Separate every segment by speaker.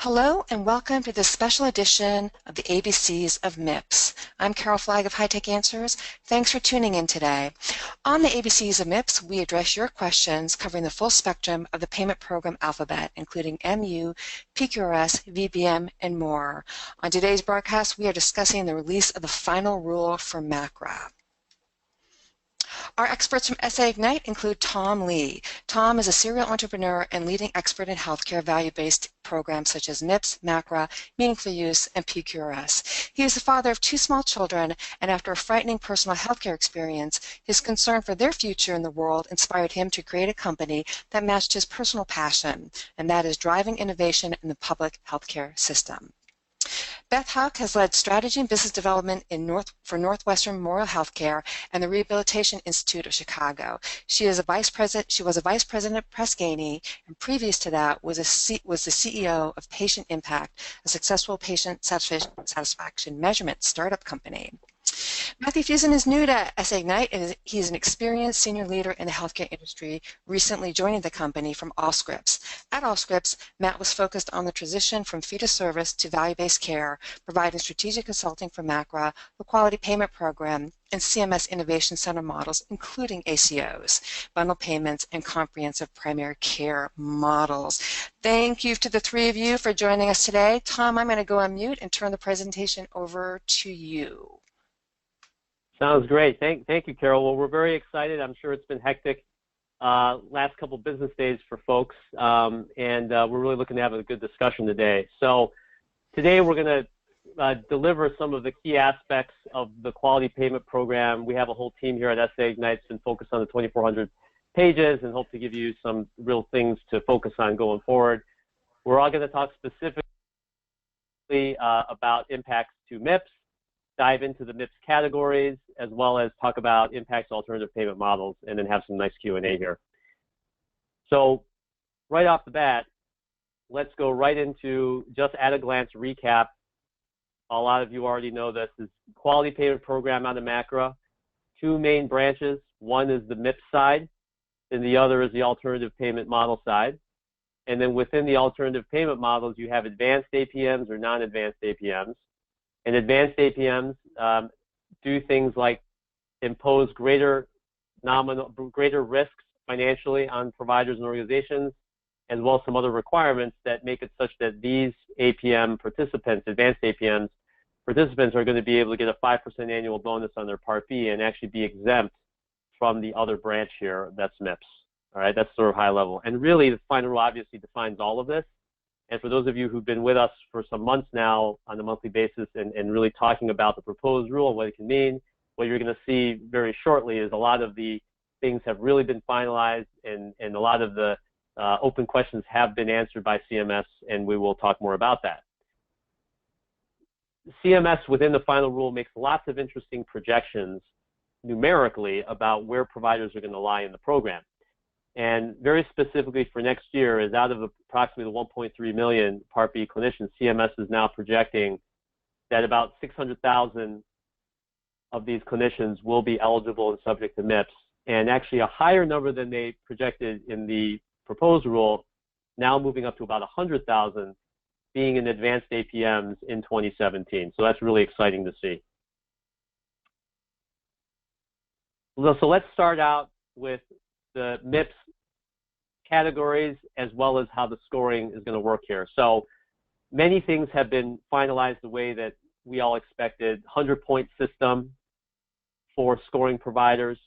Speaker 1: Hello and welcome to this special edition of the ABCs of MIPS. I'm Carol Flagg of High Tech Answers. Thanks for tuning in today. On the ABCs of MIPS, we address your questions covering the full spectrum of the payment program alphabet, including MU, PQRS, VBM, and more. On today's broadcast, we are discussing the release of the final rule for MACRA. Our experts from SA Ignite include Tom Lee. Tom is a serial entrepreneur and leading expert in healthcare value-based programs such as MIPS, MACRA, Meaningful Use, and PQRS. He is the father of 2 small children, and after a frightening personal healthcare experience, his concern for their future in the world inspired him to create a company that matched his personal passion, and that is driving innovation in the public healthcare system. Beth Hauk has led strategy and business development for Northwestern Memorial Healthcare and the Rehabilitation Institute of Chicago. She was a vice president at Press Ganey, and previous to that was the CEO of Patient Impact, a successful patient satisfaction measurement startup company. Matthew Fusen is new to SA Ignite, and he's an experienced senior leader in the healthcare industry, recently joining the company from Allscripts. At Allscripts, Matt was focused on the transition from fee-to-service to value-based care, providing strategic consulting for MACRA, the Quality Payment Program, and CMS Innovation Center models, including ACOs, bundle payments, and comprehensive primary care models. Thank you to the 3 of you for joining us today. Tom, I'm going to go on mute and turn the presentation over to you.
Speaker 2: Sounds great. Thank you, Carol. Well, we're very excited. I'm sure it's been hectic last couple business days for folks, and we're really looking to have a good discussion today. So today we're going to deliver some of the key aspects of the Quality Payment Program. We have a whole team here at SA Ignite that's been focused on the 2,400 pages and hope to give you some real things to focus on going forward. We're all going to talk specifically about impacts to MIPS, dive into the MIPS categories, as well as talk about impacts to alternative payment models, and then have some nice Q&A here. So right off the bat, let's go right into just at a glance recap. A lot of you already know this is Quality Payment Program out of MACRA. 2 main branches. One is the MIPS side, and the other is the alternative payment model side. And then within the alternative payment models, you have advanced APMs or non-advanced APMs. And advanced APMs do things like impose greater risks financially on providers and organizations, as well as some other requirements that make it such that these APM participants, advanced APMs participants, are going to be able to get a 5% annual bonus on their Part B and actually be exempt from the other branch here, that's MIPS. All right, that's sort of high level. And really, the final rule obviously defines all of this. And for those of you who've been with us for some months now on a monthly basis and really talking about the proposed rule and what it can mean, what you're going to see very shortly is a lot of the things have really been finalized, and a lot of the open questions have been answered by CMS, and we will talk more about that. CMS within the final rule makes lots of interesting projections numerically about where providers are going to lie in the program. And very specifically for next year is out of approximately the 1.3 million Part B clinicians, CMS is now projecting that about 600,000 of these clinicians will be eligible and subject to MIPS, and actually a higher number than they projected in the proposed rule, now moving up to about 100,000 being in advanced APMs in 2017. So that's really exciting to see. So let's start out with the MIPS categories, as well as how the scoring is going to work here. So many things have been finalized the way that we all expected. 100-point system for scoring providers,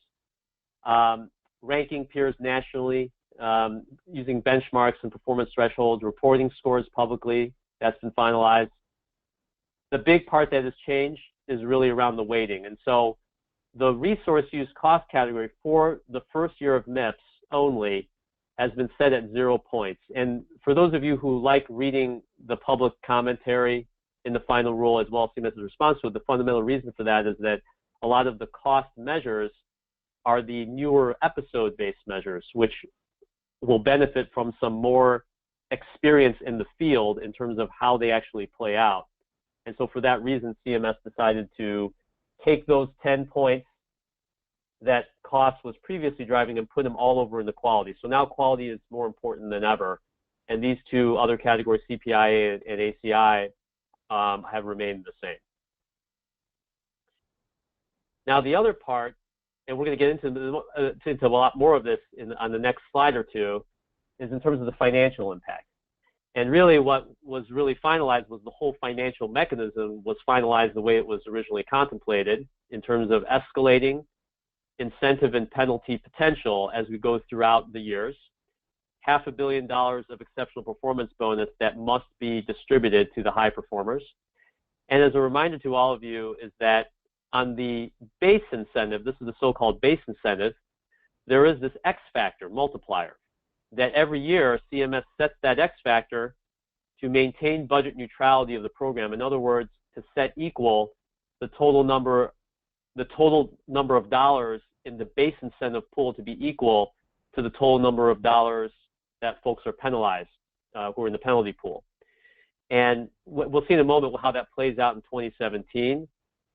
Speaker 2: ranking peers nationally, using benchmarks and performance thresholds, reporting scores publicly, that's been finalized. The big part that has changed is really around the weighting. And so the resource use cost category for the first year of MIPS only has been set at 0 points. And for those of you who like reading the public commentary in the final rule, as well as CMS's response to it, the fundamental reason for that is that a lot of the cost measures are the newer episode-based measures, which will benefit from some more experience in the field in terms of how they actually play out. And so for that reason, CMS decided to take those 10 points that cost was previously driving and put them all over into quality. So now quality is more important than ever. And these two other categories, CPIA and ACI, have remained the same. Now, the other part, and we're going to get into a lot more of this on the next slide or two, is in terms of the financial impact. And really what was really finalized was the whole financial mechanism was finalized the way it was originally contemplated in terms of escalating incentive and penalty potential as we go throughout the years. $500 million of exceptional performance bonus that must be distributed to the high performers. And as a reminder to all of you is that on the base incentive, this is the so-called base incentive, there is this X factor multiplier that every year CMS sets that X factor to maintain budget neutrality of the program. In other words, to set equal the total number of dollars in the base incentive pool to be equal to the total number of dollars that folks are penalized who are in the penalty pool. And we'll see in a moment how that plays out in 2017.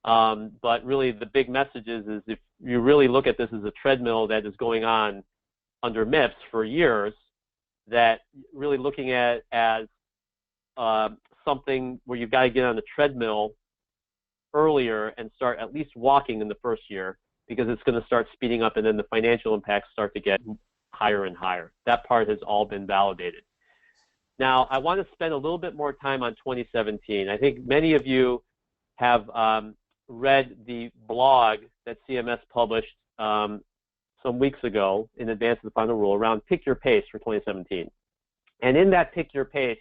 Speaker 2: But really the big message is if you really look at this as a treadmill that is going on under MIPS for years, that really looking at it as something where you've got to get on the treadmill earlier and start at least walking in the first year, because it's going to start speeding up and then the financial impacts start to get higher and higher. That part has all been validated. Now, I want to spend a little bit more time on 2017. I think many of you have read the blog that CMS published some weeks ago in advance of the final rule around Pick Your Pace for 2017. And in that Pick Your Pace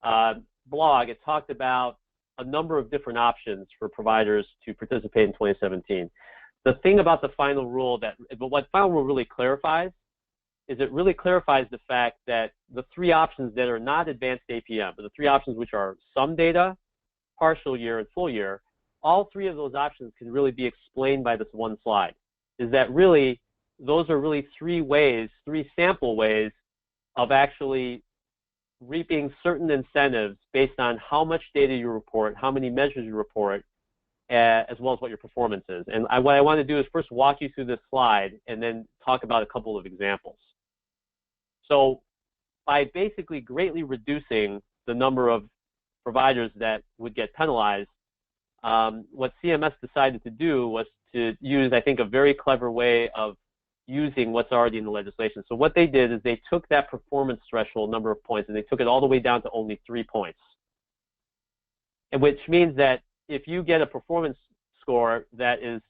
Speaker 2: blog, it talked about a number of different options for providers to participate in 2017. The thing about the final rule what final rule really clarifies is it really clarifies the fact that the three options that are not advanced APM, but the three options which are some data, partial year, and full year, all three of those options can really be explained by this one slide. Is that really, those are really three sample ways of actually reaping certain incentives based on how much data you report, how many measures you report, as well as what your performance is. And what I want to do is first walk you through this slide and then talk about a couple of examples. So by basically greatly reducing the number of providers that would get penalized, what CMS decided to do was to use, I think, a very clever way of using what's already in the legislation. So what they did is they took that performance threshold number of points and they took it all the way down to only 3 points. And which means that if you get a performance score that is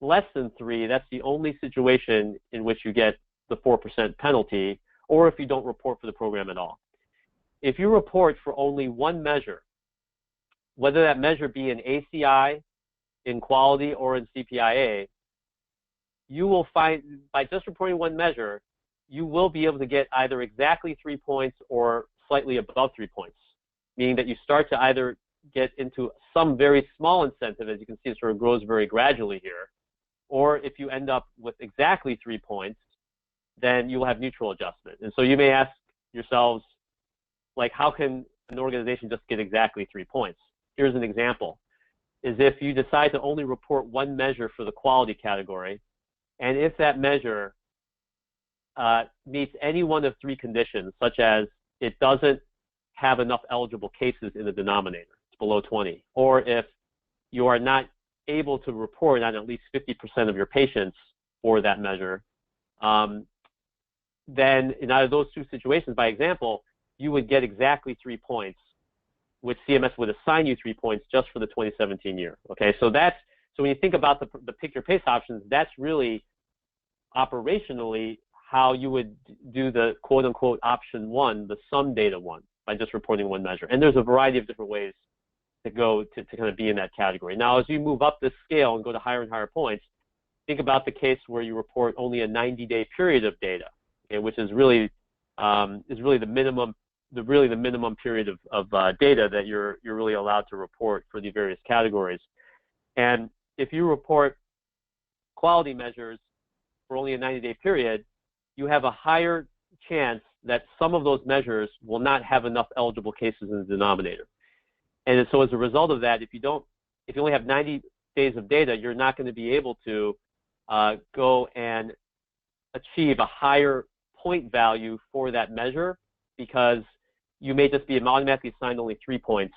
Speaker 2: less than 3, that's the only situation in which you get the 4% penalty, or if you don't report for the program at all. If you report for only one measure, whether that measure be in ACI, in quality, or in CPIA, you will find, by just reporting one measure, you will be able to get either exactly 3 points or slightly above 3 points, meaning that you start to either get into some very small incentive, as you can see it sort of grows very gradually here, or if you end up with exactly 3 points, then you will have neutral adjustment. And so you may ask yourselves, like, how can an organization just get exactly 3 points? Here's an example, is if you decide to only report one measure for the quality category, and if that measure meets any one of 3 conditions, such as it doesn't have enough eligible cases in the denominator, it's below 20, or if you are not able to report on at least 50% of your patients for that measure, then in either of those 2 situations, by example, you would get exactly 3 points, which CMS would assign you 3 points just for the 2017 year. Okay, so so when you think about the Pick Your Pace options, that's really operationally how you would do the quote-unquote option 1, the sum data one, by just reporting one measure. And there's a variety of different ways to go to kind of be in that category. Now, as you move up this scale and go to higher and higher points, think about the case where you report only a 90-day period of data, okay, which is really the minimum. The minimum period of data that you're really allowed to report for the various categories. And if you report quality measures for only a 90-day period, you have a higher chance that some of those measures will not have enough eligible cases in the denominator. And so as a result of that, if you only have 90 days of data, you're not going to be able to go and achieve a higher point value for that measure because you may just be automatically assigned only 3 points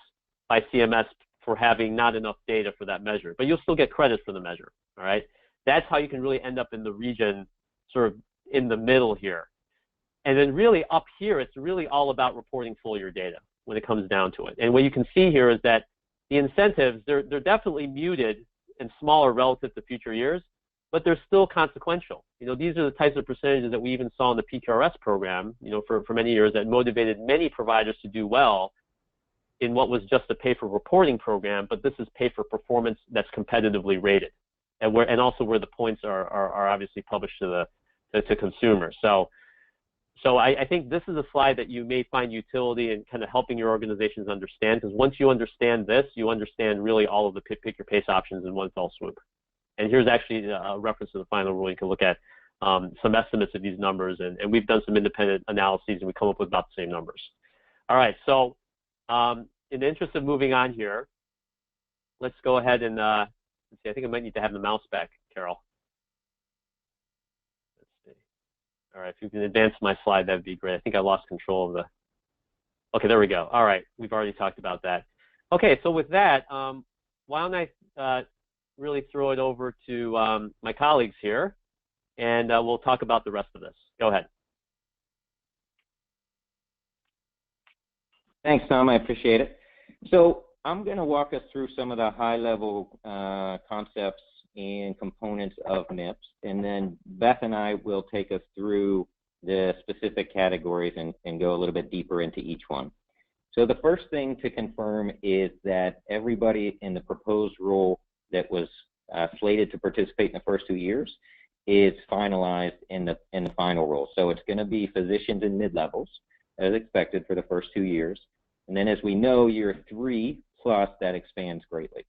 Speaker 2: by CMS for having not enough data for that measure, but you'll still get credit for the measure, all right? That's how you can really end up in the region sort of in the middle here. And then really up here, it's really all about reporting full year data when it comes down to it. And what you can see here is that the incentives, they're definitely muted and smaller relative to future years, but they're still consequential. You know, these are the types of percentages that we even saw in the PQRS program, you know, for many years that motivated many providers to do well in what was just a pay for reporting program, but this is pay for performance that's competitively rated, and also where the points are obviously published to consumers. So I think this is a slide that you may find utility in kind of helping your organizations understand, because once you understand this, you understand really all of the pick your pace options in one fell swoop. And here's actually a reference to the final rule. You can look at some estimates of these numbers, and we've done some independent analyses, and we come up with about the same numbers. All right, so in the interest of moving on here, let's go ahead and let's see. I think I might need to have the mouse back, Carol. Let's see. All right, if you can advance my slide, that'd be great. I think I lost control of the. Okay, there we go. All right, we've already talked about that. Okay, so with that, why don't I really throw it over to my colleagues here, and we'll talk about the rest of this. Go ahead.
Speaker 3: Thanks, Tom. I appreciate it. So I'm going to walk us through some of the high-level concepts and components of MIPS, and then Beth and I will take us through the specific categories and go a little bit deeper into each one. So the first thing to confirm is that everybody in the proposed rule that was slated to participate in the first 2 years is finalized in the final rule. So it's going to be physicians and mid-levels, as expected, for the first 2 years. And then as we know, year 3 plus, that expands greatly.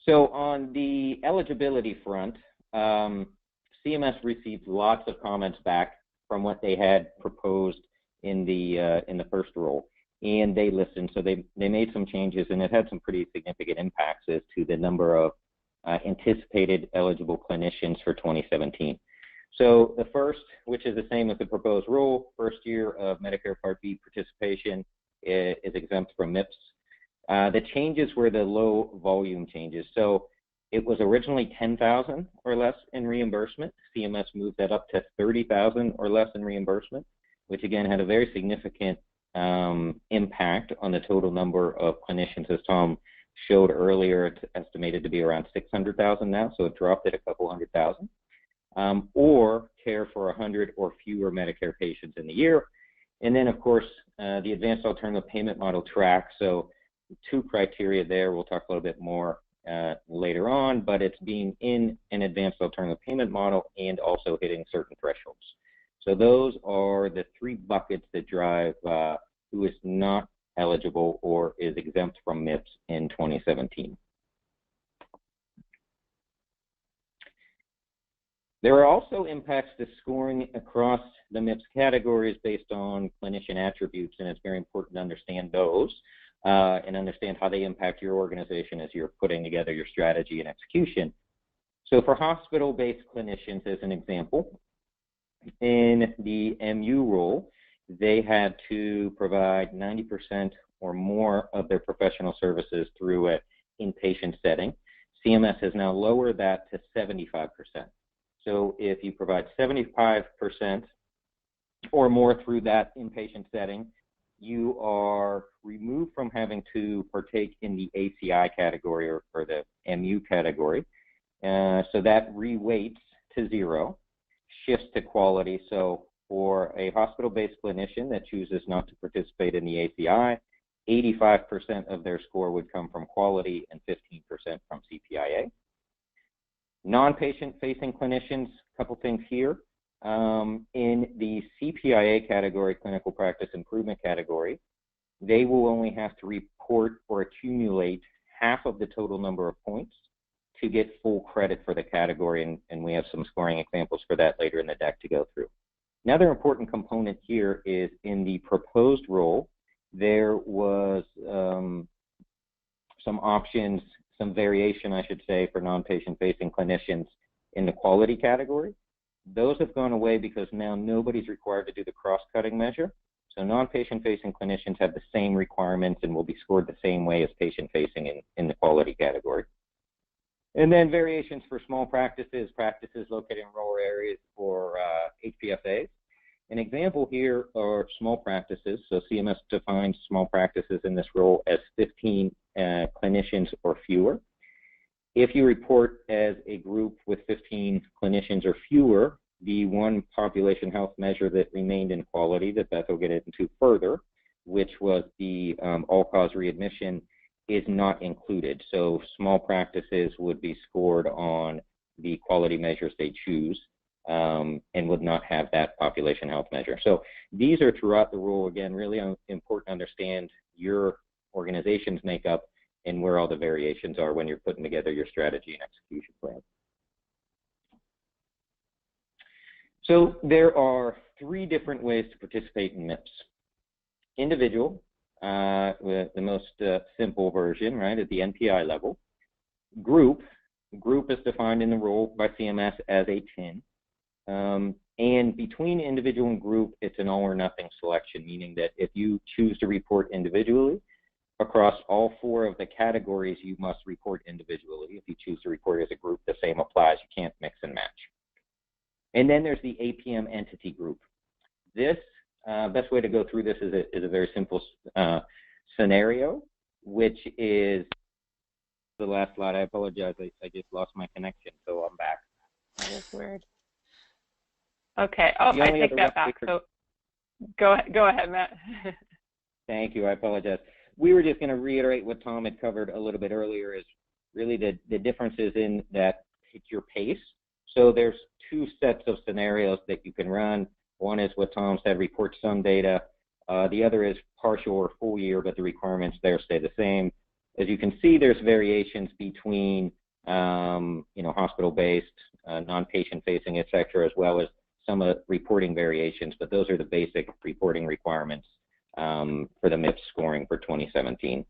Speaker 3: So on the eligibility front, CMS received lots of comments back from what they had proposed in the first rule, and they listened. So they made some changes, and it had some pretty significant impacts as to the number of anticipated eligible clinicians for 2017. So the first, which is the same as the proposed rule, first year of Medicare Part B participation is exempt from MIPS. The changes were the low volume changes. So it was originally 10,000 or less in reimbursement. CMS moved that up to 30,000 or less in reimbursement, which again had a very significant impact on the total number of clinicians. As Tom showed earlier, it's estimated to be around 600,000 now, so it dropped it a couple 100,000. Or care for 100 or fewer Medicare patients in the year. And then, of course, the advanced alternative payment model track. So 2 criteria there. We'll talk a little bit more later on, but it's being in an advanced alternative payment model and also hitting certain thresholds. So those are the 3 buckets that drive who is not eligible or is exempt from MIPS in 2017. There are also impacts to scoring across the MIPS categories based on clinician attributes, and it's very important to understand those and understand how they impact your organization as you're putting together your strategy and execution. So for hospital-based clinicians, as an example, in the MU rule, they had to provide 90% or more of their professional services through an inpatient setting. CMS has now lowered that to 75%. So if you provide 75% or more through that inpatient setting, you are removed from having to partake in the ACI category or the MU category. So that reweights to 0, shifts to quality. So for a hospital-based clinician that chooses not to participate in the ACI, 85% of their score would come from quality and 15% from CPIA. Non-patient facing clinicians, a couple things here. In the CPIA category, clinical practice improvement category, they will only have to report or accumulate half of the total number of points to get full credit for the category, and we have some scoring examples for that later in the deck to go through. Another important component here is in the proposed rule, there was some options some variation, I should say, for non-patient facing clinicians in the quality category. Those have gone away because now nobody's required to do the cross-cutting measure. So non-patient facing clinicians have the same requirements and will be scored the same way as patient facing in the quality category. And then variations for small practices, practices located in rural areas, or HPFAs. An example here are small practices. So CMS defines small practices in this role as 15 clinicians or fewer. If you report as a group with 15 clinicians or fewer, the one population health measure that remained in quality that Beth will get into further, which was the all-cause readmission, is not included. So small practices would be scored on the quality measures they choose and would not have that population health measure. So these are throughout the rule. Again, really important to understand your organization's makeup and where all the variations are when you're putting together your strategy and execution plan. So there are 3 different ways to participate in MIPS. Individual, with the most simple version, right, at the NPI level. Group is defined in the rule by CMS as a TIN. And between individual and group, it's an all or nothing selection, meaning that if you choose to report individually, across all 4 of the categories, you must report individually. If you choose to report as a group, the same applies. You can't mix and match. And then there's the APM entity group. This, best way to go through this is a very simple scenario, which is the last slide. I apologize. I just lost my connection, so I'm back.
Speaker 4: That is weird. Okay. Oh, I take that back. So go ahead, Matt.
Speaker 3: Thank you. I apologize. We were just going to reiterate what Tom had covered a little bit earlier, is really the differences in that pick your pace. So there's 2 sets of scenarios that you can run. One is what Tom said, report some data. The other is partial or full year, but the requirements there stay the same. As you can see, there's variations between hospital-based, non-patient facing, et cetera, as well as some reporting variations, but those are the basic reporting requirements for the MIPS scoring for 2017.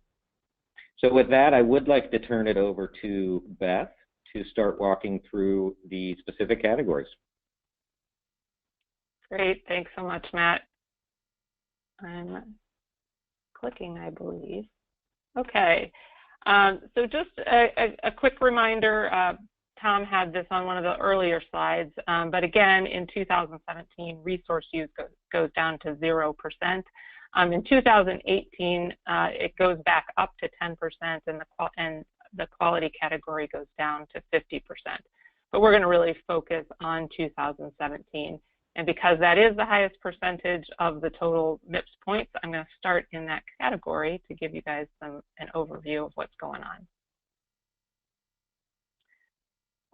Speaker 3: So with that, I would like to turn it over to Beth to start walking through the specific categories.
Speaker 4: Great, thanks so much, Matt. I'm clicking, I believe. Okay, so just a quick reminder, Tom had this on one of the earlier slides, but again, in 2017, resource use goes down to 0%. In 2018, it goes back up to 10%, and the quality category goes down to 50%. But we're going to really focus on 2017. And because that is the highest percentage of the total MIPS points, I'm going to start in that category to give you guys an overview of what's going on.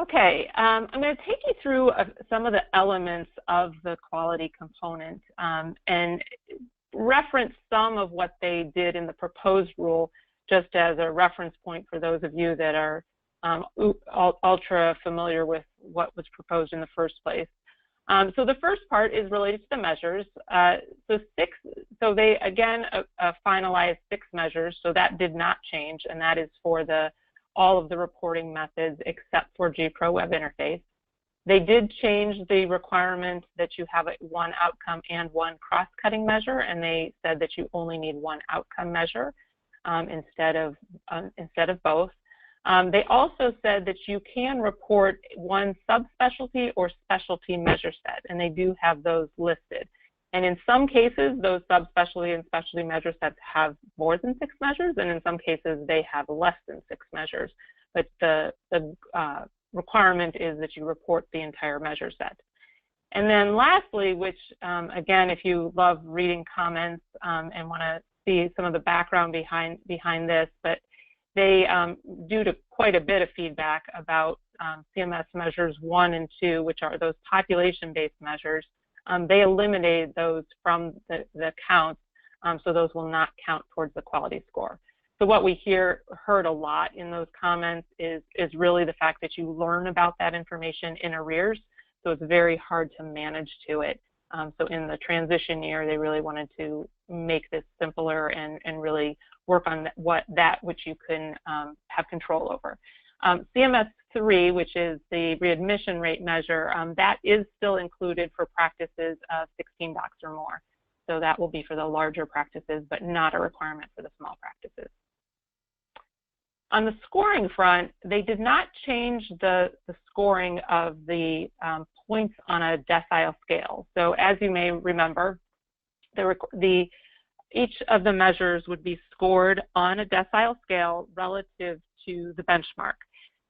Speaker 4: Okay, I'm going to take you through some of the elements of the quality component and reference some of what they did in the proposed rule, just as a reference point for those of you that are ultra familiar with what was proposed in the first place. So the first part is related to the measures. So they again finalized 6 measures, so that did not change, and that is for all of the reporting methods except for GPRO web interface. They did change the requirement that you have 1 outcome and 1 cross-cutting measure, and they said that you only need 1 outcome measure instead of both. They also said that you can report 1 subspecialty or specialty measure set, and they do have those listed. And in some cases, those subspecialty and specialty measure sets have more than 6 measures, and in some cases, they have less than 6 measures. But the requirement is that you report the entire measure set. And then lastly, which again, if you love reading comments and want to see some of the background behind this, but they, due to quite a bit of feedback about CMS measures 1 and 2, which are those population-based measures, they eliminated those from the counts, so those will not count towards the quality score. So what we heard a lot in those comments is really the fact that you learn about that information in arrears, so it's very hard to manage to it. So in the transition year, they really wanted to make this simpler and really work on that which you can have control over. CMS3, which is the readmission rate measure, that is still included for practices of 16 docs or more. So that will be for the larger practices, but not a requirement for the small practices. On the scoring front, they did not change the scoring of the points on a decile scale. So as you may remember, each of the measures would be scored on a decile scale relative to the benchmark.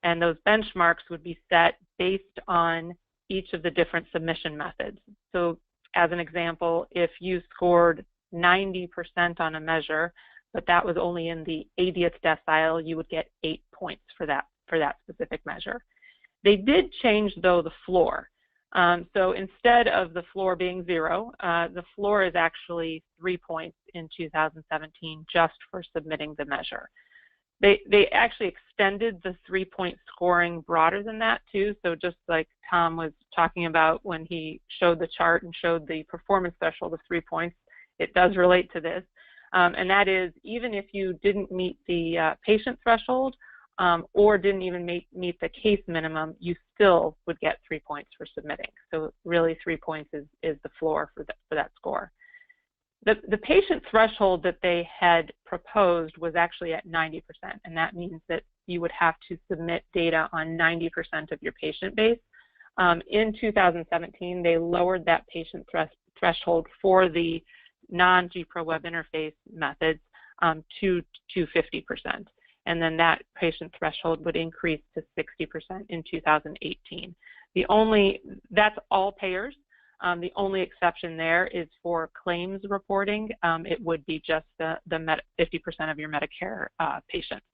Speaker 4: And those benchmarks would be set based on each of the different submission methods. So as an example, if you scored 90% on a measure, but that was only in the 80th decile, you would get 8 points for that specific measure. They did change, though, the floor. So instead of the floor being 0, the floor is actually 3 points in 2017 just for submitting the measure. They actually extended the 3-point scoring broader than that too. So just like Tom was talking about when he showed the chart and showed the performance threshold of 3 points, it does relate to this. And that is, even if you didn't meet the patient threshold or didn't even meet the case minimum, you still would get 3 points for submitting. So really 3 points is the floor for that score. The patient threshold that they had proposed was actually at 90%, and that means that you would have to submit data on 90% of your patient base. In 2017, they lowered that patient threshold for the non-GPRO web interface methods to 50%. And then that patient threshold would increase to 60% in 2018. That's all payers. The only exception there is for claims reporting. It would be just the 50% of your Medicare patients.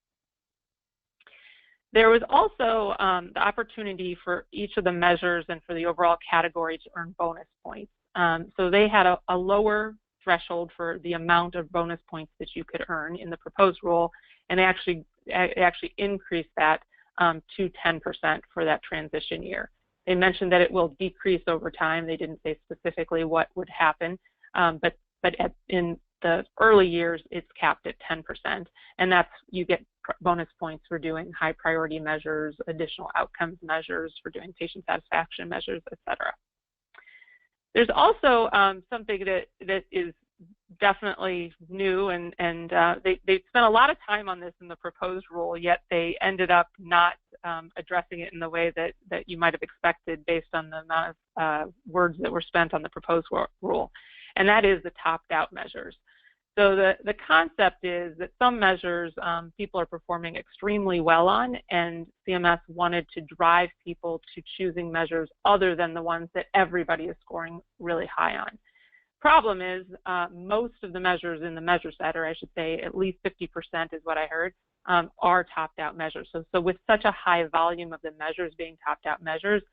Speaker 4: There was also the opportunity for each of the measures and for the overall category to earn bonus points. So they had a lower threshold for the amount of bonus points that you could earn in the proposed rule, and they actually increased that to 10% for that transition year. They mentioned that it will decrease over time. They didn't say specifically what would happen, but in the early years, it's capped at 10%, and that's, you get bonus points for doing high priority measures, additional outcomes measures, for doing patient satisfaction measures, et cetera. There's also something that is definitely new, and they spent a lot of time on this in the proposed rule, yet they ended up not addressing it in the way that you might have expected based on the amount of words that were spent on the proposed rule, and that is the topped-out measures. So the concept is that some measures people are performing extremely well on, and CMS wanted to drive people to choosing measures other than the ones that everybody is scoring really high on. Problem is, most of the measures in the measure set, or I should say at least 50% is what I heard, are topped-out measures. So with such a high volume of the measures being topped-out measures,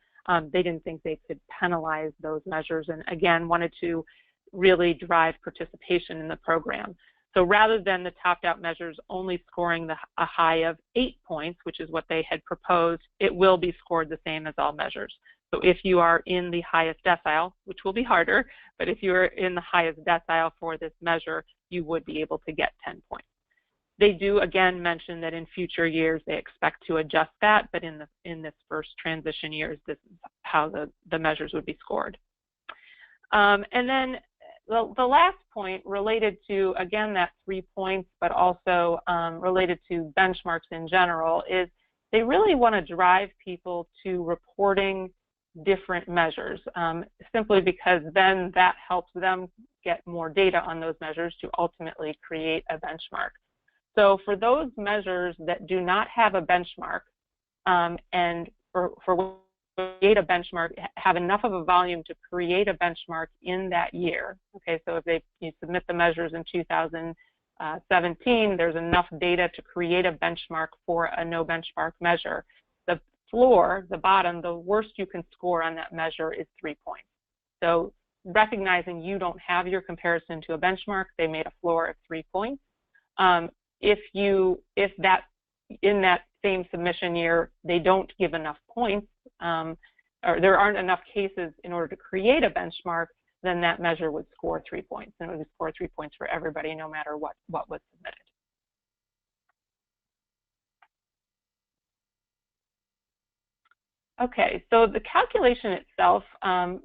Speaker 4: they didn't think they could penalize those measures, and again, wanted to really drive participation in the program. So rather than the topped-out measures only scoring a high of 8 points, which is what they had proposed, it will be scored the same as all measures. So if you are in the highest decile, which will be harder, but if you are in the highest decile for this measure, you would be able to get 10 points. They do again mention that in future years they expect to adjust that, but in this first transition years, this is how the measures would be scored. And then the last point related to, again, that 3 points, but also related to benchmarks in general, is they really want to drive people to reporting different measures, simply because then that helps them get more data on those measures to ultimately create a benchmark. So for those measures that do not have a benchmark, and for create a benchmark, have enough of a volume to create a benchmark in that year. Okay, so if you submit the measures in 2017, there's enough data to create a benchmark for a no benchmark measure. The floor, the bottom, the worst you can score on that measure is 3 points. So recognizing you don't have your comparison to a benchmark, they made a floor of 3 points. If that in that same submission year they don't give enough points, or there aren't enough cases in order to create a benchmark, then that measure would score 3 points, and it would score 3 points for everybody, no matter what was submitted. Okay, so the calculation itself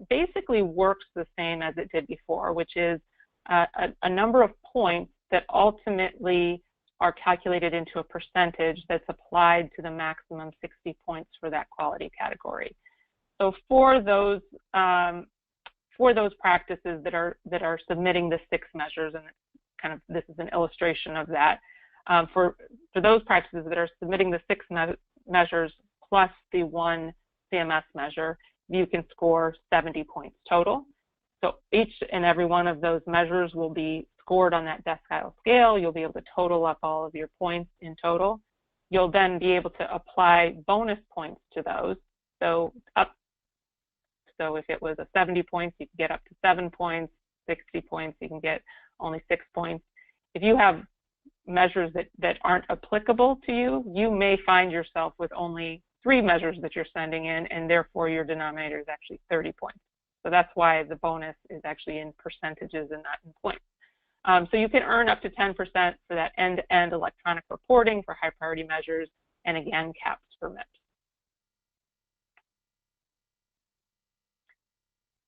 Speaker 4: basically works the same as it did before, which is a number of points that ultimately are calculated into a percentage that's applied to the maximum 60 points for that quality category. So for those practices that are submitting the 6 measures, and kind of this is an illustration of that, for those practices that are submitting the 6 measures plus the 1 CMS measure, you can score 70 points total. So each and every one of those measures will be scored on that decile scale. You'll be able to total up all of your points in total. You'll then be able to apply bonus points to those. So if it was a 70 points, you can get up to 7 points. 60 points, you can get only 6 points. If you have measures that aren't applicable to you, you may find yourself with only 3 measures that you're sending in, and therefore your denominator is actually 30 points. So that's why the bonus is actually in percentages and not in points. So you can earn up to 10% for that end-to-end electronic reporting for high priority measures, and again, caps for MIPS.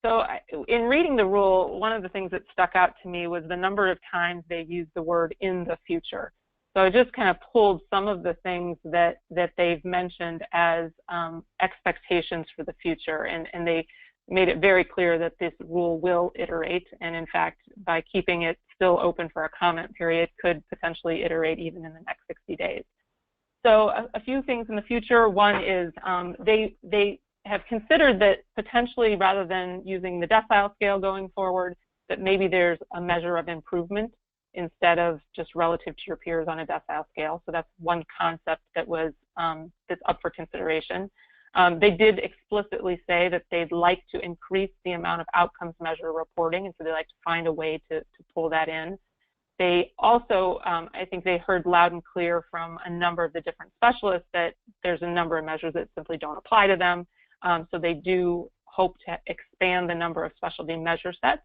Speaker 4: So in reading the rule, one of the things that stuck out to me was the number of times they used the word "in the future." So I just kind of pulled some of the things that they've mentioned as expectations for the future, and they made it very clear that this rule will iterate, and in fact, by keeping it still open for a comment period, could potentially iterate even in the next 60 days. So a few things in the future. One is they have considered that potentially, rather than using the decile scale going forward, that maybe there's a measure of improvement instead of just relative to your peers on a decile scale. So that's one concept that was that's up for consideration. They did explicitly say that they'd like to increase the amount of outcomes measure reporting, and so they like to find a way to pull that in. They also, I think they heard loud and clear from a number of the different specialists that there's a number of measures that simply don't apply to them. So they do hope to expand the number of specialty measure sets.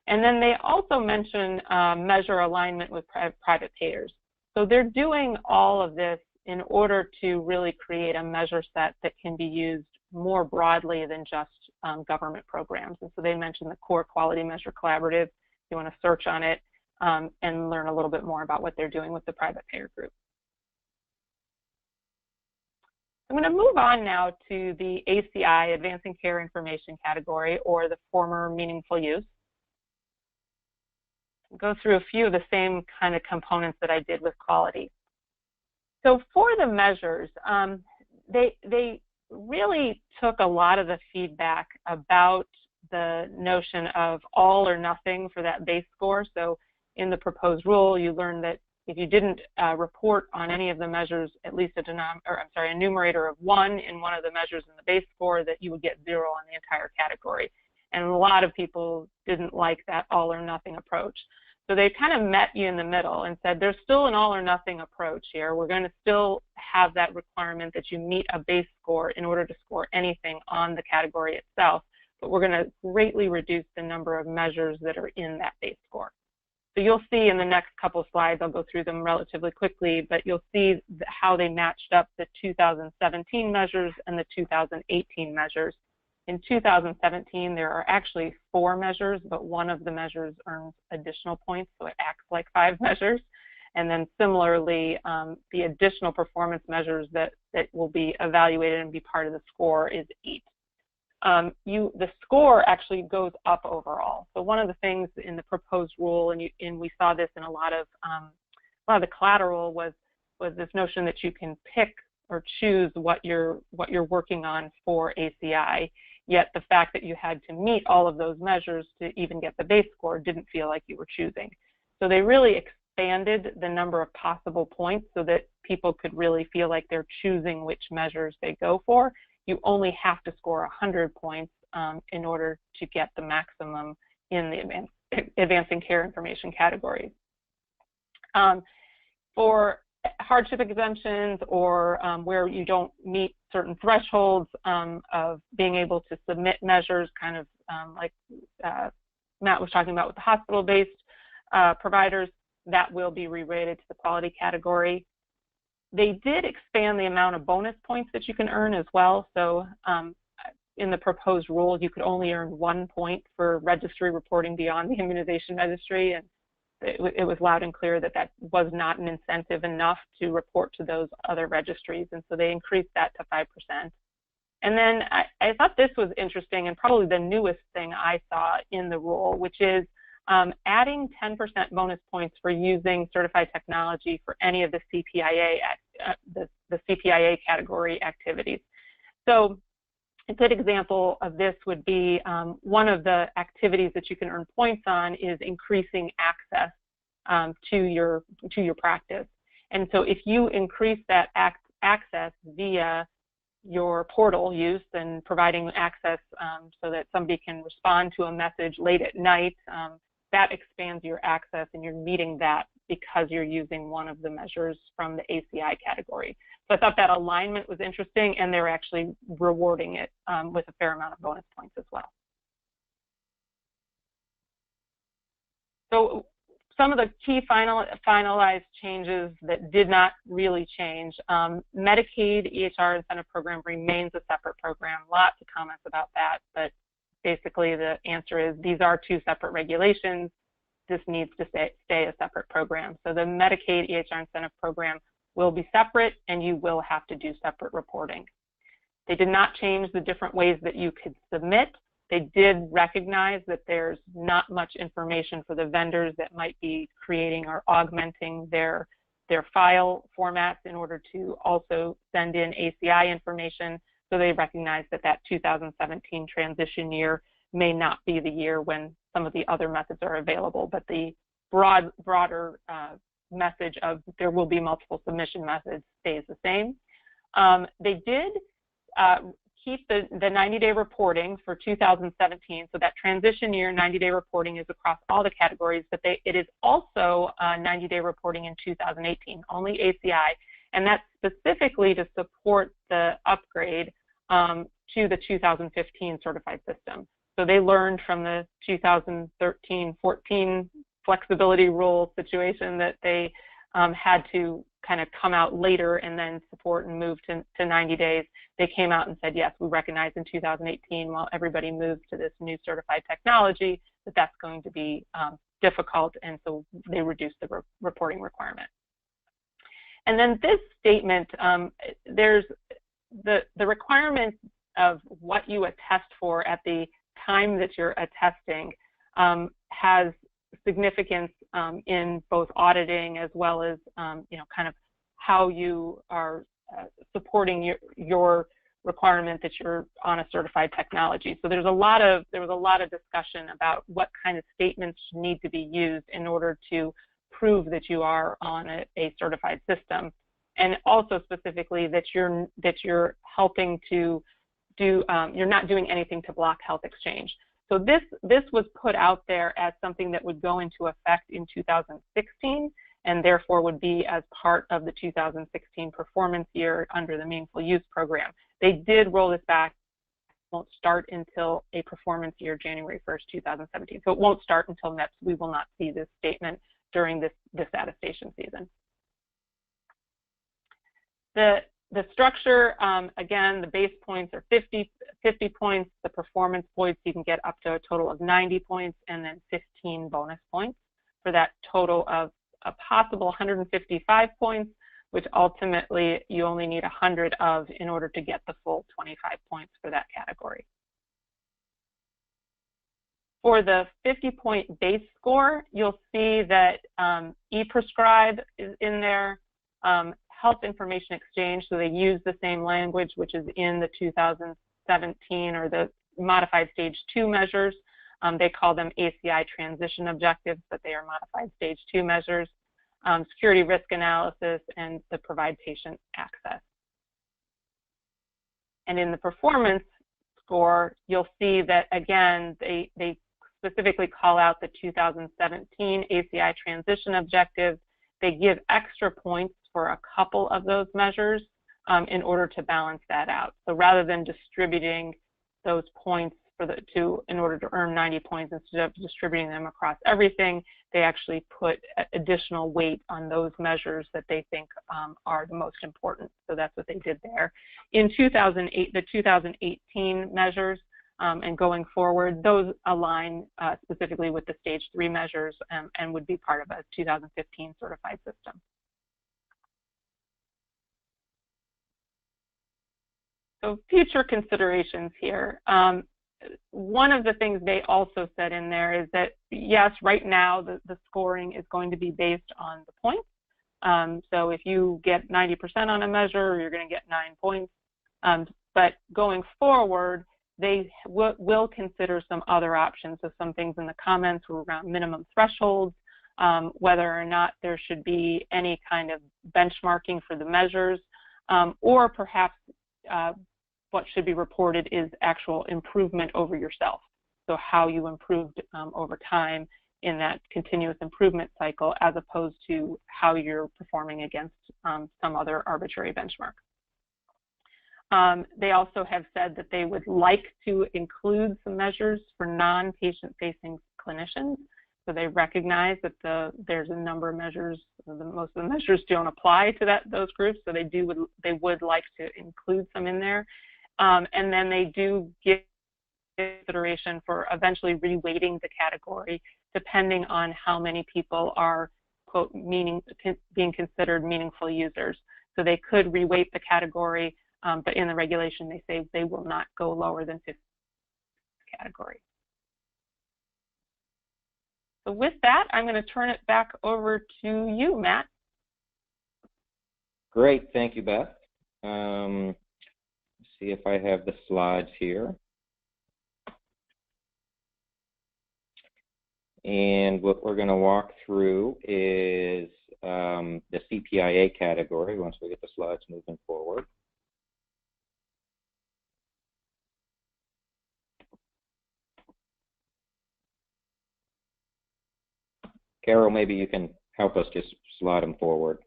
Speaker 4: And then they also mention measure alignment with private payers. So they're doing all of this in order to really create a measure set that can be used more broadly than just government programs. And so they mentioned the Core Quality Measure Collaborative. If you want to search on it and learn a little bit more about what they're doing with the private payer group. I'm going to move on now to the ACI, Advancing Care Information category, or the former meaningful use. Go through a few of the same kind of components that I did with quality. So for the measures, they really took a lot of the feedback about the notion of all or nothing for that base score. So in the proposed rule, you learned that if you didn't report on any of the measures, at least a numerator of 1 in one of the measures in the base score, that you would get 0 on the entire category. And a lot of people didn't like that all or nothing approach. So they kind of met you in the middle and said, there's still an all or nothing approach here. We're going to still have that requirement that you meet a base score in order to score anything on the category itself, but we're going to greatly reduce the number of measures that are in that base score. So you'll see in the next couple slides, I'll go through them relatively quickly, but you'll see how they matched up the 2017 measures and the 2018 measures. In 2017, there are actually 4 measures, but one of the measures earns additional points, so it acts like 5 measures. And then similarly, the additional performance measures that will be evaluated and be part of the score is 8. The score actually goes up overall. So one of the things in the proposed rule, and we saw this in a lot of the collateral, was this notion that you can pick or choose what you're working on for ACI. Yet the fact that you had to meet all of those measures to even get the base score didn't feel like you were choosing. So they really expanded the number of possible points so that people could really feel like they're choosing which measures they go for. You only have to score 100 points in order to get the maximum in the advancing care information categories. For hardship exemptions or where you don't meet certain thresholds of being able to submit measures, kind of like Matt was talking about with the hospital-based providers, that will be re-rated to the quality category. They did expand the amount of bonus points that you can earn as well. So in the proposed rule, you could only earn 1 point for registry reporting beyond the immunization registry, and it was loud and clear that that was not an incentive enough to report to those other registries, and so they increased that to 5%. And then I thought this was interesting and probably the newest thing I saw in the rule, which is adding 10% bonus points for using certified technology for any of the CPIA category activities. So a good example of this would be one of the activities that you can earn points on is increasing access to your practice. And so if you increase that access via your portal use and providing access so that somebody can respond to a message late at night, that expands your access, and you're meeting that because you're using one of the measures from the ACI category. So I thought that alignment was interesting, and they're actually rewarding it with a fair amount of bonus points as well. So some of the key finalized changes that did not really change. Medicaid EHR incentive program remains a separate program. Lots of comments about that, but basically the answer is these are two separate regulations. This needs to stay a separate program. So the Medicaid EHR incentive program will be separate, and you will have to do separate reporting. They did not change the different ways that you could submit. They did recognize that there's not much information for the vendors that might be creating or augmenting their file formats in order to also send in ACI information. So they recognize that that 2017 transition year may not be the year when some of the other methods are available, but the broader message of there will be multiple submission methods stays the same. They did keep the 90-day reporting for 2017, so that transition year 90-day reporting is across all the categories, but it is also 90-day reporting in 2018, only ACI, and that's specifically to support the upgrade to the 2015 certified system. So they learned from the 2013-14 flexibility rule situation that they had to kind of come out later and then support and move to 90 days. They came out and said, yes, we recognize in 2018, while everybody moves to this new certified technology, that that's going to be difficult, and so they reduced the reporting requirement. And then this statement, there's the requirement of what you attest for at the time that you're attesting has significance in both auditing as well as kind of how you are supporting your requirement that you're on a certified technology. So there was a lot of discussion about what kind of statements need to be used in order to prove that you are on a certified system, and also specifically that you're helping to do you're not doing anything to block health exchange. So this was put out there as something that would go into effect in 2016, and therefore would be as part of the 2016 performance year under the Meaningful Use program. They did roll this back. It won't start until a performance year, January 1st, 2017. So it won't start until MIPS. We will not see this statement during this attestation season. The structure, again, the base points are 50 points. The performance points, you can get up to a total of 90 points, and then 15 bonus points for that total of a possible 155 points, which ultimately you only need 100 of in order to get the full 25 points for that category. For the 50-point base score, you'll see that e-prescribe is in there, health information exchange, so they use the same language, which is in the 2017 or the modified stage 2 measures. They call them ACI transition objectives, but they are modified stage 2 measures. Security risk analysis, and the provide patient access. And in the performance score, you'll see that, again, they specifically call out the 2017 ACI transition objectives. They give extra points for a couple of those measures in order to balance that out. So rather than distributing those points in order to earn 90 points, instead of distributing them across everything, they actually put additional weight on those measures that they think are the most important. So that's what they did there. In 2008, the 2018 measures and going forward, those align specifically with the stage 3 measures and would be part of a 2015 certified system. So future considerations here. One of the things they also said in there is that, yes, right now the scoring is going to be based on the points. So if you get 90% on a measure, you're going to get 9 points. But going forward, they will consider some other options. So some things in the comments were around minimum thresholds, whether or not there should be any kind of benchmarking for the measures, or perhaps what should be reported is actual improvement over yourself. So how you improved over time in that continuous improvement cycle, as opposed to how you're performing against some other arbitrary benchmark. They also have said that they would like to include some measures for non-patient facing clinicians. So they recognize that there's a number of measures, most of the measures don't apply to those groups, so they would like to include some in there. And then they do give consideration for eventually reweighting the category depending on how many people are, quote, being considered meaningful users. So they could reweight the category, but in the regulation they say they will not go lower than 50 category. So with that, I'm going to turn it back over to you, Matt.
Speaker 3: Great, thank you, Beth. See if I have the slides here. And what we're going to walk through is the CPIA category once we get the slides moving forward. Carol, maybe you can help us just slide them forward.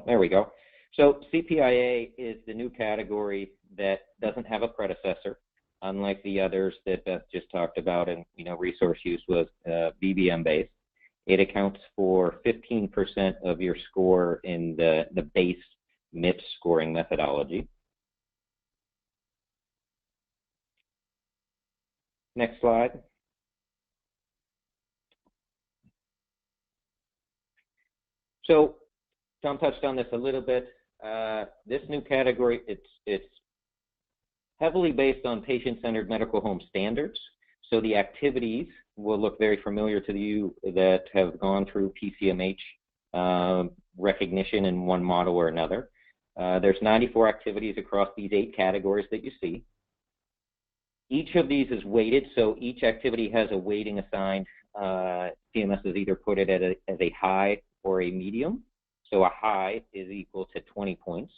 Speaker 3: There we go. So CPIA is the new category that doesn't have a predecessor, unlike the others that Beth just talked about, and resource use was BBM based. It accounts for 15% of your score in the base MIPS scoring methodology. Next slide. So Tom touched on this a little bit. This new category, it's heavily based on patient-centered medical home standards. So the activities will look very familiar to you that have gone through PCMH recognition in one model or another. There's 94 activities across these 8 categories that you see. Each of these is weighted, so each activity has a weighting assigned. CMS has either put it as a high or a medium. So a high is equal to 20 points,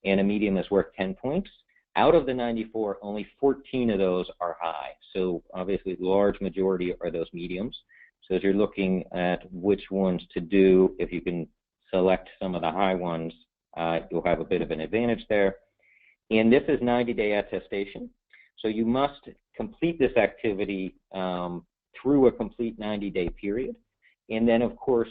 Speaker 3: and a medium is worth 10 points. Out of the 94, only 14 of those are high. So obviously, the large majority are those mediums. So as you're looking at which ones to do, if you can select some of the high ones, you'll have a bit of an advantage there. And this is 90-day attestation. So you must complete this activity through a complete 90-day period. And then, of course,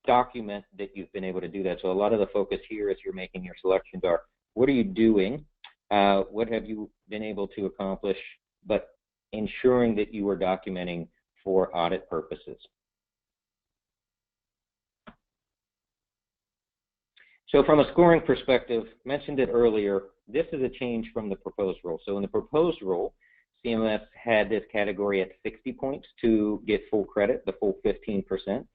Speaker 3: document that you've been able to do that. So a lot of the focus here as you're making your selections are, what are you doing? What have you been able to accomplish? But ensuring that you are documenting for audit purposes. So from a scoring perspective, mentioned it earlier, this is a change from the proposed rule. So in the proposed rule, CMS had this category at 60 points to get full credit, the full 15%.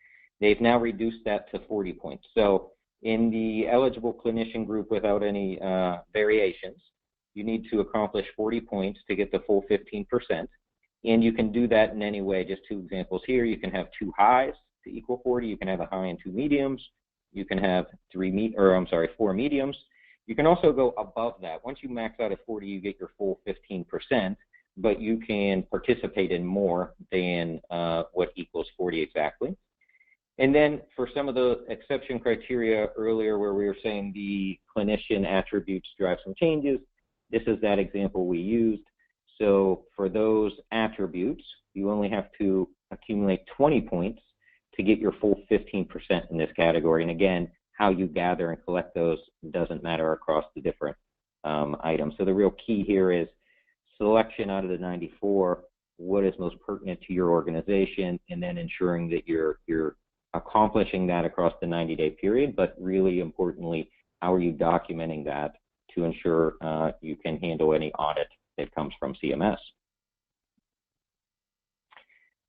Speaker 3: They've now reduced that to 40 points. So in the eligible clinician group without any variations, you need to accomplish 40 points to get the full 15%. And you can do that in any way. Just 2 examples here. You can have 2 highs to equal 40. You can have a high and 2 mediums. You can have 4 mediums. You can also go above that. Once you max out at 40, you get your full 15%, but you can participate in more than what equals 40 exactly. And then for some of the exception criteria earlier where we were saying the clinician attributes drive some changes, This is that example we used. So for those attributes, you only have to accumulate 20 points to get your full 15% in this category. And again, how you gather and collect those doesn't matter across the different items. So the real key here is selection out of the 94, what is most pertinent to your organization, and then ensuring that you're accomplishing that across the 90-day period, but really importantly, how are you documenting that to ensure you can handle any audit that comes from CMS.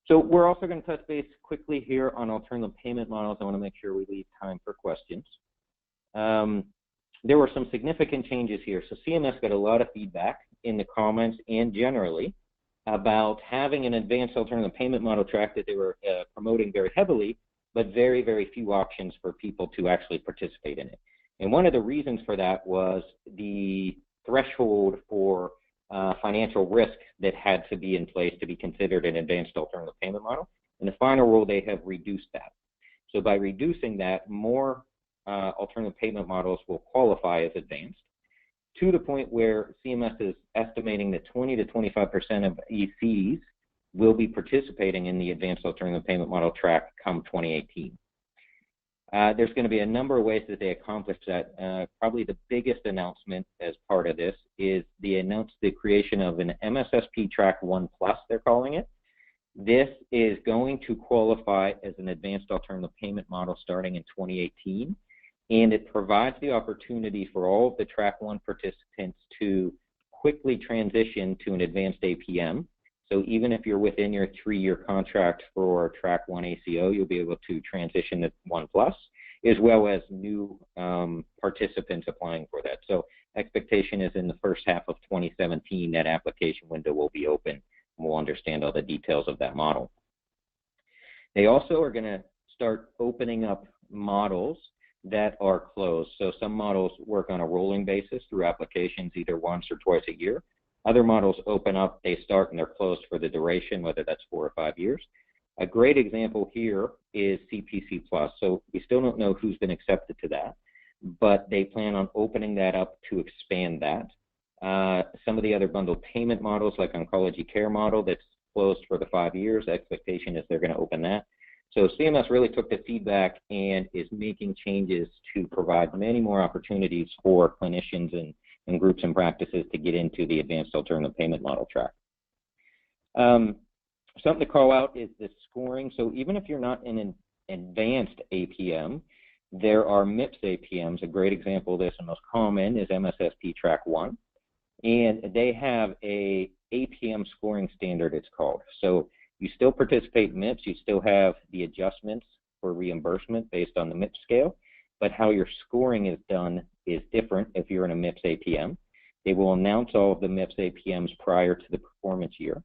Speaker 3: So we're also going to touch base quickly here on alternative payment models. I want to make sure we leave time for questions. There were some significant changes here. So CMS got a lot of feedback in the comments and generally about having an advanced alternative payment model track that they were promoting very heavily, but very, very few options for people to actually participate in it. And one of the reasons for that was the threshold for financial risk that had to be in place to be considered an advanced alternative payment model. In the final rule, they have reduced that. So by reducing that, more alternative payment models will qualify as advanced, to the point where CMS is estimating that 20 to 25% of ECs will be participating in the advanced alternative payment model track come 2018. There's going to be a number of ways that they accomplish that. Probably the biggest announcement as part of this is they announced the creation of an MSSP Track 1+, they're calling it. This is going to qualify as an advanced alternative payment model starting in 2018, and it provides the opportunity for all of the Track 1 participants to quickly transition to an advanced APM. So even if you're within your 3-year contract for Track 1 ACO, you'll be able to transition to 1+, as well as new participants applying for that. So expectation is in the first half of 2017, that application window will be open, and we'll understand all the details of that model. They also are going to start opening up models that are closed. So some models work on a rolling basis through applications either once or twice a year. Other models open up, they start and they're closed for the duration, whether that's 4 or 5 years. A great example here is CPC Plus. So we still don't know who's been accepted to that, but they plan on opening that up to expand that. Some of the other bundled payment models, like Oncology Care model, that's closed for the 5 years, the expectation is they're going to open that. So CMS really took the feedback and is making changes to provide many more opportunities for clinicians and groups and practices to get into the advanced alternative payment model track. Something to call out is the scoring. So even if you're not in an advanced APM, there are MIPS APMs. A great example of this and most common is MSSP Track 1. And they have a APM scoring standard, it's called. So you still participate in MIPS, you still have the adjustments for reimbursement based on the MIPS scale, but how your scoring is done is different if you're in a MIPS APM. They will announce all of the MIPS APMs prior to the performance year.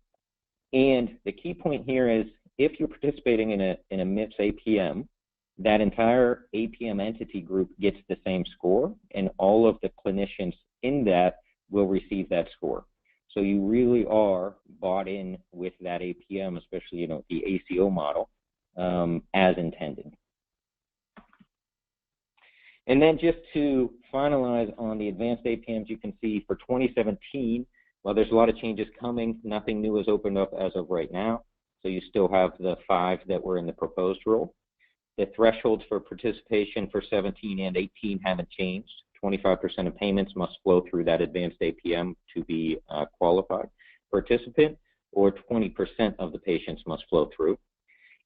Speaker 3: And the key point here is if you're participating in a MIPS APM, that entire APM entity group gets the same score, and all of the clinicians in that will receive that score. So you really are bought in with that APM, especially the ACO model, as intended. And then just to finalize on the advanced APMs, you can see for 2017, while there's a lot of changes coming, nothing new has opened up as of right now. So you still have the 5 that were in the proposed rule. The thresholds for participation for 17 and 18 haven't changed. 25% of payments must flow through that advanced APM to be a qualified participant, or 20% of the patients must flow through.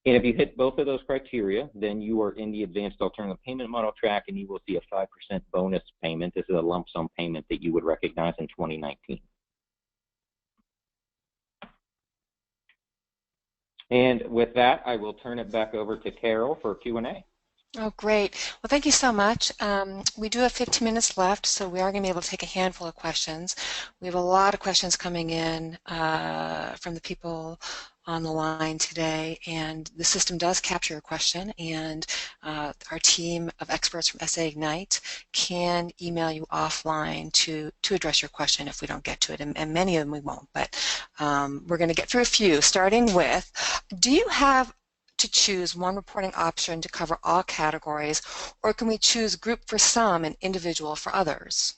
Speaker 3: And if you hit both of those criteria, then you are in the advanced alternative payment model track, and you will see a 5% bonus payment. This is a lump sum payment that you would recognize in 2019. And with that, I will turn it back over to Carol for Q&A.
Speaker 1: Oh, great. Well, thank you so much. We do have 15 minutes left, so we are going to be able to take a handful of questions. We have a lot of questions coming in from the people on the line today, and the system does capture your question, and our team of experts from SA Ignite can email you offline to address your question if we don't get to it, and many of them we won't, but we're going to get through a few, starting with, do you have to choose one reporting option to cover all categories, or can we choose group for some and individual for others?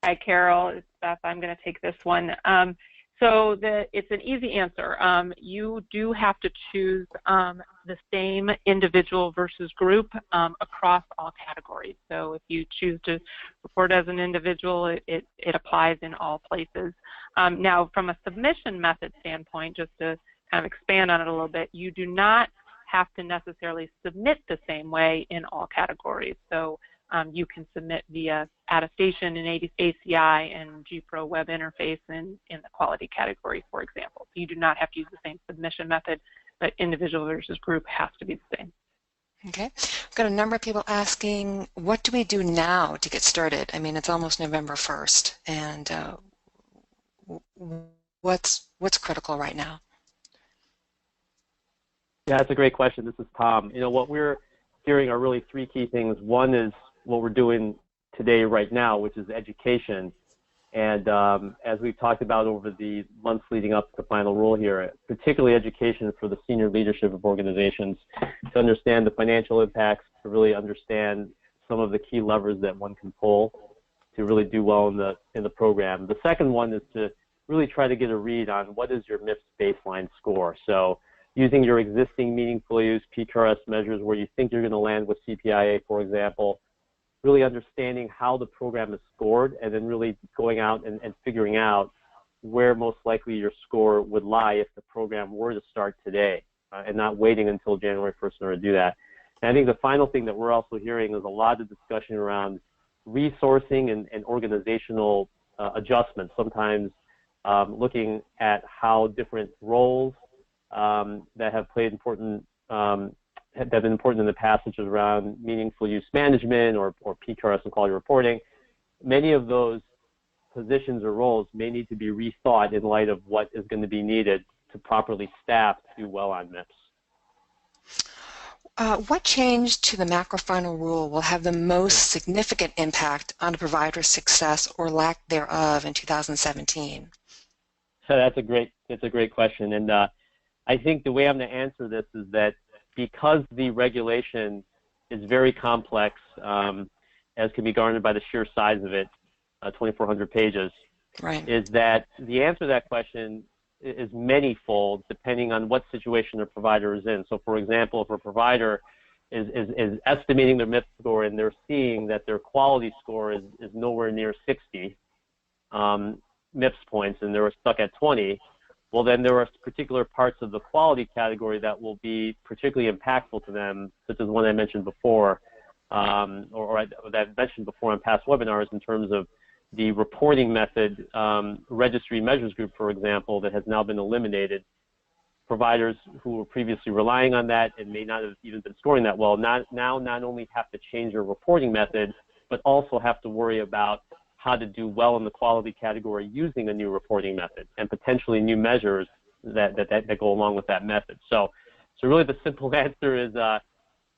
Speaker 4: Hi, Carol. It's Beth. I'm going to take this one. So it's an easy answer. You do have to choose the same individual versus group across all categories. So if you choose to report as an individual, it applies in all places. Now, from a submission method standpoint, just to kind of expand on it a little bit, you do not have to necessarily submit the same way in all categories. So you can submit via attestation in ACI and GPro web interface in the quality category, for example. So you do not have to use the same submission method, but individual versus group has to be the same.
Speaker 1: Okay. I've got a number of people asking, what do we do now to get started? I mean, it's almost November 1st, and what's critical right now?
Speaker 2: Yeah, that's a great question. This is Tom. You know, what we're hearing are really three key things. One is what we're doing today right now, which is education. And as we've talked about over the months leading up to the final rule here, particularly education for the senior leadership of organizations to understand the financial impacts, to really understand some of the key levers that one can pull to really do well in the program. The second one is to really try to get a read on what is your MIPS baseline score. So using your existing meaningful use PQRS measures where you think you're going to land with CPIA, for example, really understanding how the program is scored, and then really going out and figuring out where most likely your score would lie if the program were to start today, and not waiting until January 1st in order to do that. And I think the final thing that we're also hearing is a lot of discussion around resourcing and organizational adjustments, sometimes looking at how different roles that have played important that have been important in the past, such as around meaningful use management or PQRS and quality reporting. Many of those positions or roles may need to be rethought in light of what is going to be needed to properly staff to do well on MIPS.
Speaker 1: What change to the MACRA final rule will have the most significant impact on a provider's success or lack thereof in 2017?
Speaker 2: So that's a great question, and I think the way I'm going to answer this is that because the regulation is very complex, as can be garnered by the sheer size of it, 2,400 pages,
Speaker 1: right,
Speaker 2: is that the answer to that question is many-fold depending on what situation the provider is in. So, for example, if a provider is estimating their MIPS score and they're seeing that their quality score is nowhere near 60 MIPS points and they're stuck at 20, well, then there are particular parts of the quality category that will be particularly impactful to them, such as one I mentioned before, or that I mentioned before on past webinars in terms of the reporting method, registry measures group, for example, that has now been eliminated. Providers who were previously relying on that and may not have even been scoring that well now not only have to change their reporting method, but also have to worry about how to do well in the quality category using a new reporting method and potentially new measures that go along with that method. So really the simple answer is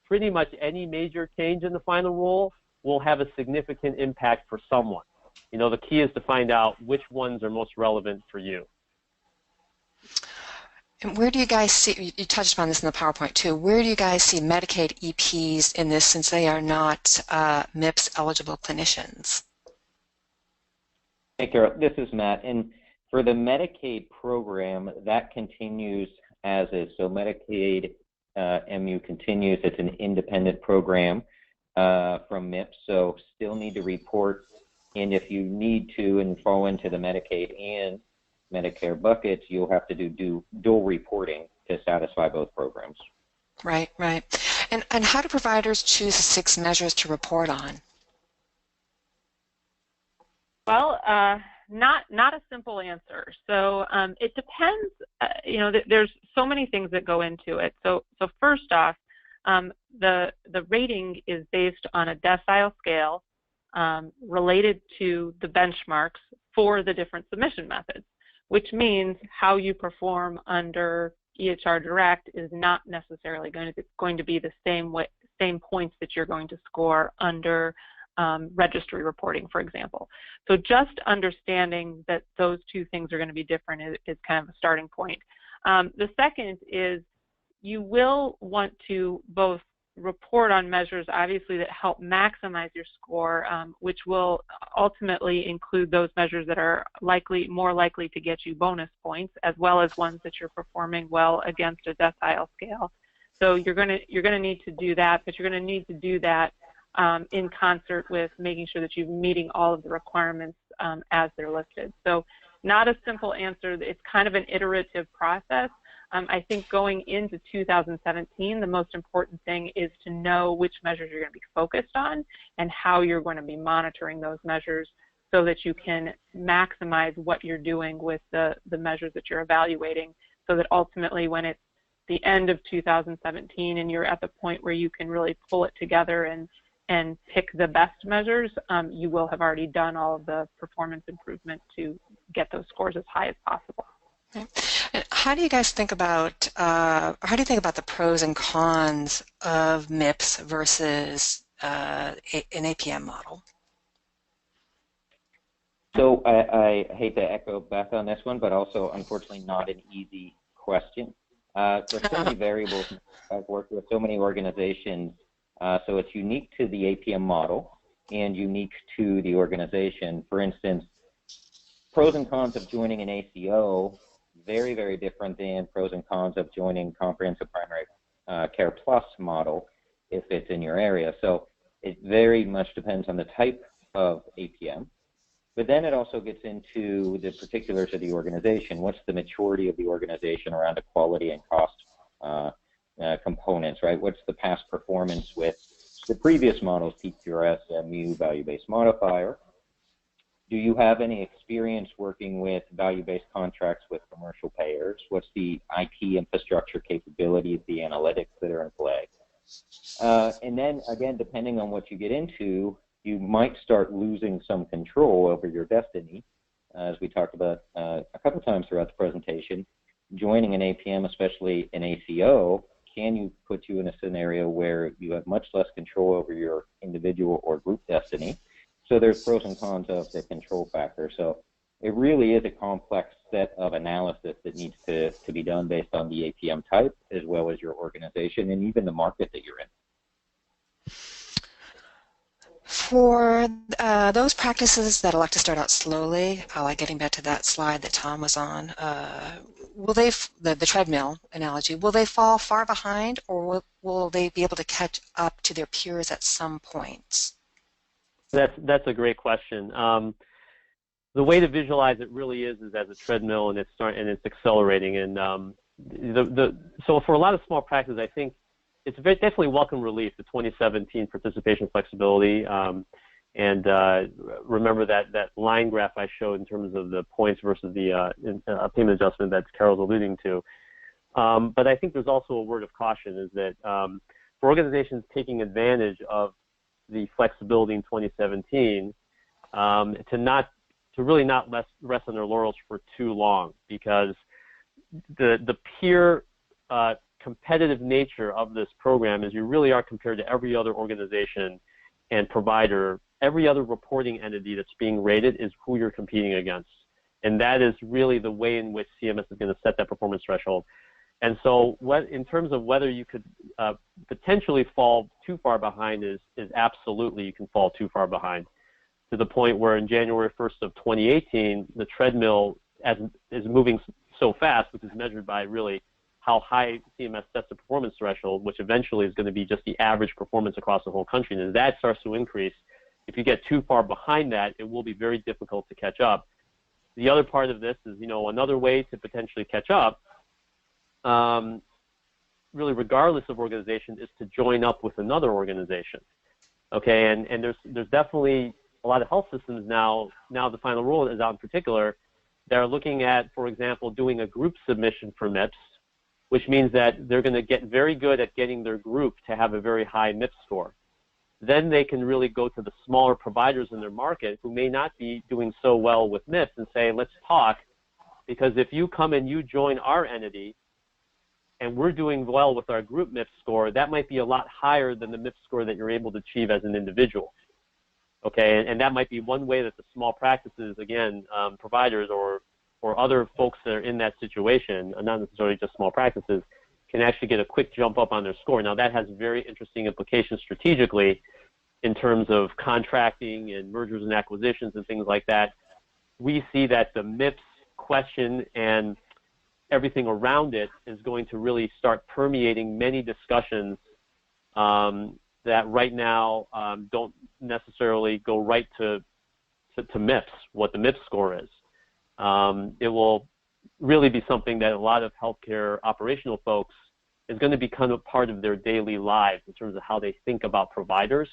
Speaker 2: pretty much any major change in the final rule will have a significant impact for someone. You know, the key is to find out which ones are most relevant for you.
Speaker 1: And where do you guys see, you touched upon this in the PowerPoint too, where do you guys see Medicaid EPs in this since they are not MIPS eligible clinicians?
Speaker 3: Hey, Carol, this is Matt. And for the Medicaid program, that continues as is. So Medicaid MU continues. It's an independent program from MIPS, so still need to report. And if you need to and fall into the Medicaid and Medicare buckets, you'll have to do dual reporting to satisfy both programs.
Speaker 1: Right, right. And how do providers choose the 6 measures to report on?
Speaker 4: Well, not a simple answer. So it depends. You know, there's so many things that go into it. So first off, the rating is based on a decile scale related to the benchmarks for the different submission methods, which means how you perform under EHR Direct is not necessarily going to be the same points that you're going to score under registry reporting, for example. So just understanding that those two things are going to be different is kind of a starting point. The second is you will want to both report on measures, obviously, that help maximize your score, which will ultimately include those measures that are more likely to get you bonus points, as well as ones that you're performing well against a decile scale. So you're going to need to do that, but you're going to need to do that in concert with making sure that you're meeting all of the requirements as they're listed. So not a simple answer. It's kind of an iterative process. I think going into 2017, the most important thing is to know which measures you're going to be focused on and how you're going to be monitoring those measures so that you can maximize what you're doing with the measures that you're evaluating, so that ultimately when it's the end of 2017 and you're at the point where you can really pull it together and pick the best measures, you will have already done all of the performance improvement to get those scores as high as possible.
Speaker 1: Okay. And how do you guys think about, how do you think about the pros and cons of MIPS versus an APM model?
Speaker 3: So I hate to echo Beth on this one, but also unfortunately not an easy question. There's so many variables. I've worked with so many organizations, so it's unique to the APM model and unique to the organization. For instance, pros and cons of joining an ACO, very, very different than pros and cons of joining Comprehensive Primary Care Plus model if it's in your area. So it very much depends on the type of APM. But then it also gets into the particulars of the organization. What's the maturity of the organization around the quality and cost components, right? What's the past performance with the previous models, PQRS, MU, value-based modifier? Do you have any experience working with value-based contracts with commercial payers? What's the IT infrastructure capabilities, the analytics that are in play? And then, again, depending on what you get into, you might start losing some control over your destiny, as we talked about a couple times throughout the presentation. Joining an APM, especially an ACO, can put you in a scenario where you have much less control over your individual or group destiny. So there's pros and cons of the control factor. So it really is a complex set of analysis that needs to be done based on the APM type, as well as your organization and even the market that you're in.
Speaker 1: For those practices that elect to start out slowly, like getting back to that slide that Tom was on, will they, the treadmill analogy, will they fall far behind, or will they be able to catch up to their peers at some point?
Speaker 2: That's a great question. The way to visualize it really is as a treadmill, and it's accelerating. And so for a lot of small practices, I think it's definitely welcome relief, the 2017 participation flexibility. And remember that line graph I showed in terms of the points versus the payment adjustment that Carol's alluding to. But I think there's also a word of caution, is that for organizations taking advantage of the flexibility in 2017, to really not rest on their laurels for too long, because the peer competitive nature of this program is you really are compared to every other organization and provider. Every other reporting entity that's being rated is who you're competing against. And that is really the way in which CMS is going to set that performance threshold. And so in terms of whether you could potentially fall too far behind is absolutely you can fall too far behind, to the point where in January 1st of 2018, the treadmill is moving so fast, which is measured by really how high CMS sets the performance threshold, which eventually is going to be just the average performance across the whole country. And as that starts to increase, if you get too far behind that, it will be very difficult to catch up. The other part of this is, another way to potentially catch up, really regardless of organization, is to join up with another organization. Okay, and there's definitely a lot of health systems now the final rule is out in particular, that are looking at, for example, doing a group submission for MIPS, which means that they're going to get very good at getting their group to have a very high MIPS score. Then they can really go to the smaller providers in their market who may not be doing so well with MIPS and say, let's talk, because if you come and you join our entity and we're doing well with our group MIPS score, that might be a lot higher than the MIPS score that you're able to achieve as an individual. Okay, and that might be one way that the small practices, again, providers or other folks that are in that situation, not necessarily just small practices, can actually get a quick jump up on their score. Now, that has very interesting implications strategically in terms of contracting and mergers and acquisitions and things like that. We see that the MIPS question and everything around it is going to really start permeating many discussions that right now don't necessarily go right to MIPS, what the MIPS score is. It will really be something that a lot of healthcare operational folks is going to become a part of their daily lives in terms of how they think about providers.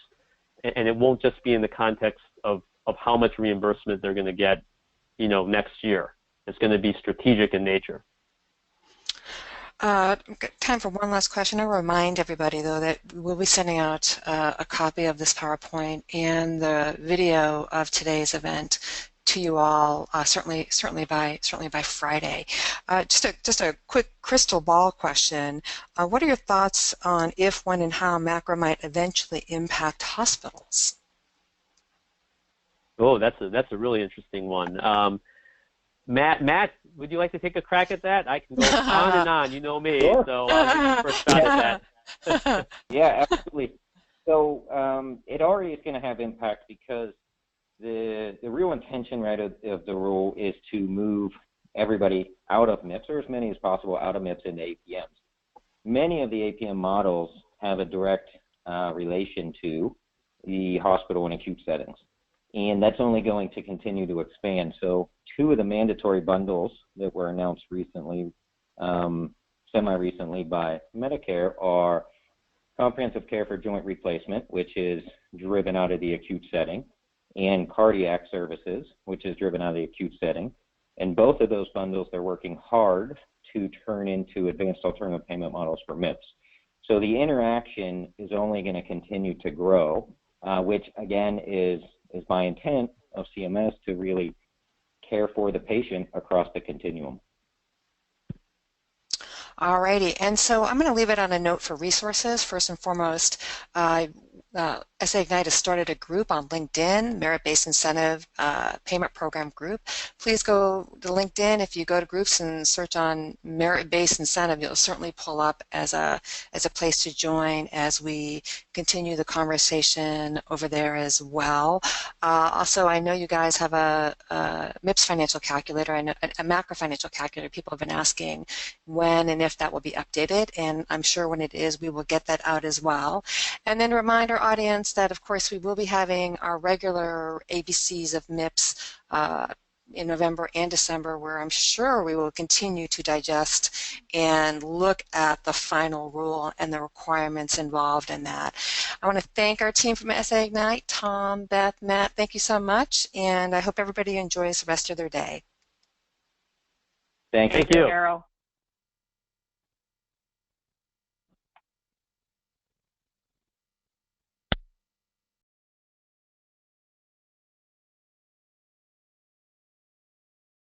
Speaker 2: And it won't just be in the context of how much reimbursement they're going to get, next year. It's going to be strategic in nature.
Speaker 1: Time for one last question. I'll remind everybody, though, that we'll be sending out a copy of this PowerPoint and the video of today's event to you all certainly by Friday. Just a quick crystal ball question. What are your thoughts on if, when, and how MACRA might eventually impact hospitals?
Speaker 2: Oh, that's a really interesting one. Matt, would you like to take a crack at that? I can go on and on. You know me,
Speaker 3: Sure.
Speaker 2: so I'll get the first shot at that.
Speaker 3: Yeah, absolutely. So it already is going to have impact because the real intention, right, of the rule is to move everybody out of MIPS, or as many as possible out of MIPS into APMs. Many of the APM models have a direct relation to the hospital and acute settings, and that's only going to continue to expand. So two of the mandatory bundles that were announced recently, semi-recently by Medicare, are comprehensive care for joint replacement, which is driven out of the acute setting, and cardiac services, which is driven out of the acute setting. And both of those bundles, they're working hard to turn into advanced alternative payment models for MIPS. So the interaction is only going to continue to grow, which again is my intent of CMS to really care for the patient across the continuum.
Speaker 1: Alrighty, and so I'm going to leave it on a note for resources. First and foremost, SA Ignite has started a group on LinkedIn, Merit-Based Incentive Payment Program Group. Please go to LinkedIn. If you go to groups and search on Merit-Based Incentive, you'll certainly pull up as a place to join as we continue the conversation over there as well. Also, I know you guys have a MIPS financial calculator, I know a MACRA financial calculator. People have been asking when and if that will be updated, and I'm sure when it is, we will get that out as well. And then remind our audience that, of course, we will be having our regular ABCs of MIPS in November and December, where I'm sure we will continue to digest and look at the final rule and the requirements involved in that. I want to thank our team from SA Ignite, Tom, Beth, Matt, thank you so much, and I hope everybody enjoys the rest of their day.
Speaker 3: Thank you.
Speaker 2: Thank you.
Speaker 4: Carol.